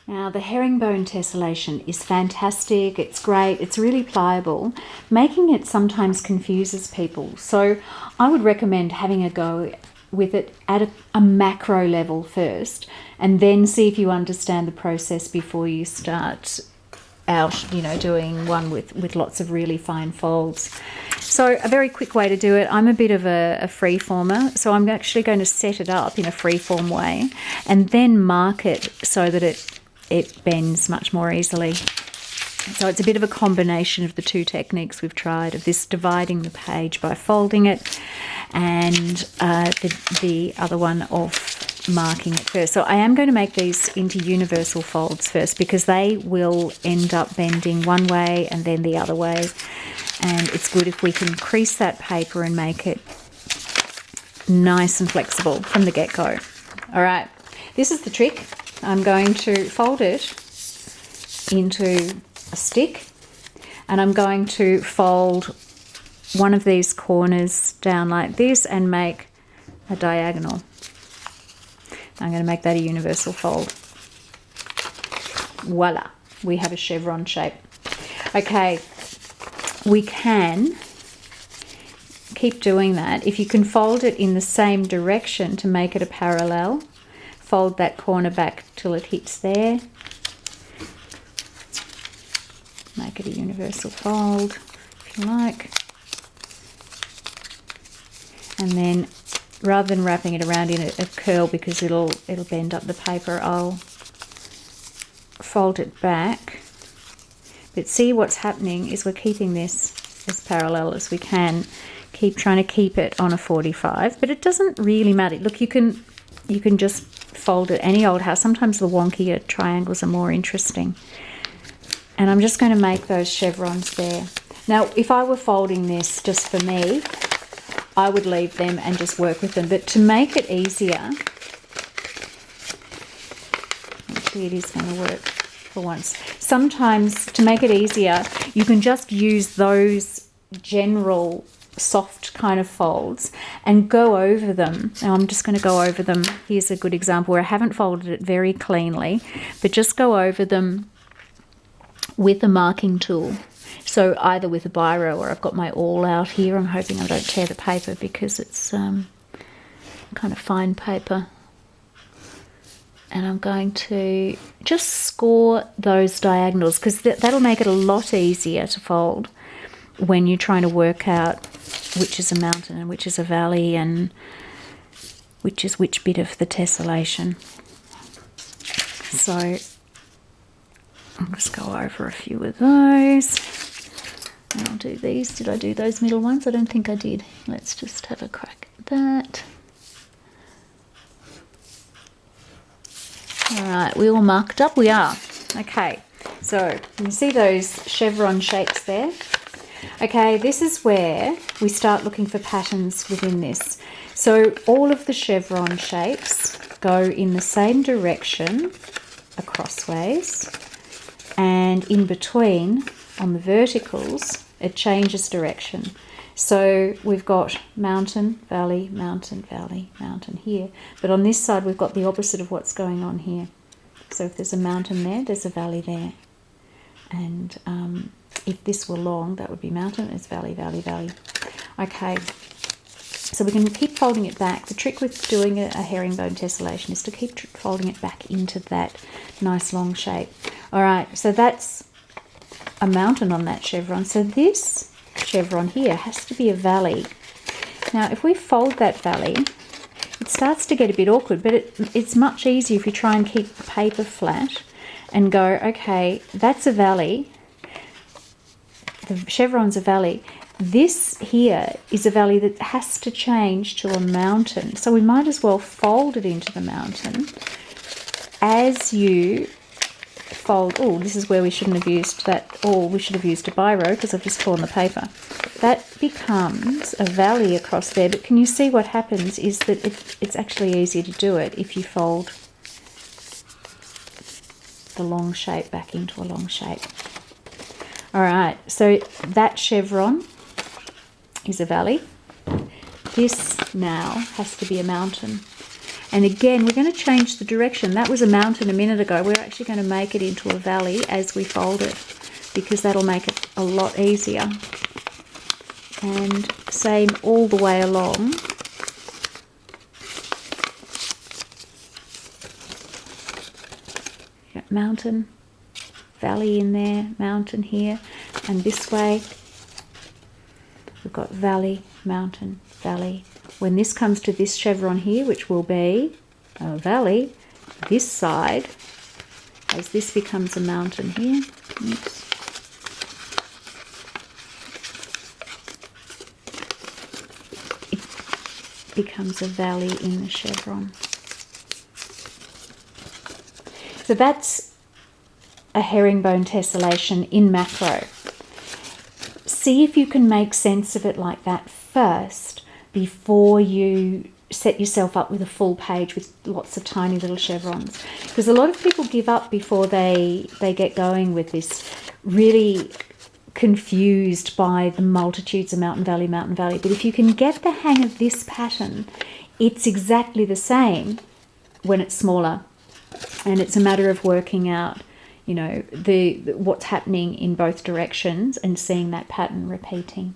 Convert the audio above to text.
Now, the herringbone tessellation is fantastic. It's great. It's really pliable. Making it sometimes confuses people. So I would recommend having a go with it at a macro level first, and then see if you understand the process before you start out, doing one with lots of really fine folds. So a very quick way to do it, I'm a bit of a free former, so I'm actually going to set it up in a free form way and then mark it so that it bends much more easily. So it's a bit of a combination of the two techniques we've tried, of this dividing the page by folding it, and the other one of marking it first. So I am going to make these into universal folds first, because they will end up bending one way and then the other way, and it's good if we can crease that paper and make it nice and flexible from the get-go. All right, this is the trick. I'm going to fold it into a stick, and I'm going to fold one of these corners down like this and make a diagonal. I'm going to make that a universal fold. Voila, we have a chevron shape. Okay, we can keep doing that. If you can fold it in the same direction to make it a parallel, fold that corner back till it hits there. Make it a universal fold, if you like. And then, rather than wrapping it around in a curl because it'll bend up the paper, I'll fold it back. But see, what's happening is we're keeping this as parallel as we can. Keep trying to keep it on a 45, but it doesn't really matter. Look, you can just fold it any old how. Sometimes the wonkier triangles are more interesting. And I'm just going to make those chevrons there. Now, if I were folding this just for me, I would leave them and just work with them. But to make it easier, actually it is going to work for once. Sometimes, to make it easier, you can just use those general soft kind of folds and go over them. Now I'm just going to go over them. Here's a good example where I haven't folded it very cleanly, but just go over them with a marking tool. So either with a biro, or I've got my awl out here. I'm hoping I don't tear the paper because it's kind of fine paper. And I'm going to just score those diagonals, because that'll make it a lot easier to fold when you're trying to work out which is a mountain and which is a valley and which is which bit of the tessellation. So I'll just go over a few of those. And I'll do these. Did I do those middle ones? I don't think I did. Let's just have a crack at that. All right, we all marked up? We are. Okay, so can you see those chevron shapes there? Okay, this is where we start looking for patterns within this. So all of the chevron shapes go in the same direction acrossways, and in between, on the verticals, it changes direction. So we've got mountain, valley, mountain, valley, mountain here. But on this side, we've got the opposite of what's going on here. So if there's a mountain there, there's a valley there. And if this were long, that would be mountain, it's valley, valley, valley. Okay, so we can keep folding it back. The trick with doing a herringbone tessellation is to keep folding it back into that nice long shape. All right, so that's a mountain on that chevron. So this chevron here has to be a valley. Now, if we fold that valley, it starts to get a bit awkward, but it's much easier if you try and keep the paper flat and go, okay, that's a valley. The chevron's a valley. This here is a valley that has to change to a mountain. So we might as well fold it into the mountain as you fold. Oh, this is where we shouldn't have used that. Or we should have used a biro because I've just torn the paper. That becomes a valley across there. But can you see what happens is that it's actually easier to do it if you fold the long shape back into a long shape. All right, so that chevron is a valley. This now has to be a mountain. And again, we're going to change the direction. That was a mountain a minute ago. We're actually going to make it into a valley as we fold it, because that'll make it a lot easier. And same all the way along. Got mountain, valley in there, mountain here, and this way we've got valley, mountain, valley. When this comes to this chevron here, which will be a valley, this side, as this becomes a mountain here, oops, it becomes a valley in the chevron. So that's a herringbone tessellation in macro. See if you can make sense of it like that first before you set yourself up with a full page with lots of tiny little chevrons. Because a lot of people give up before they get going with this, really confused by the multitudes of mountain valley. But if you can get the hang of this pattern, it's exactly the same when it's smaller. And it's a matter of working out, you know, what's happening in both directions and seeing that pattern repeating.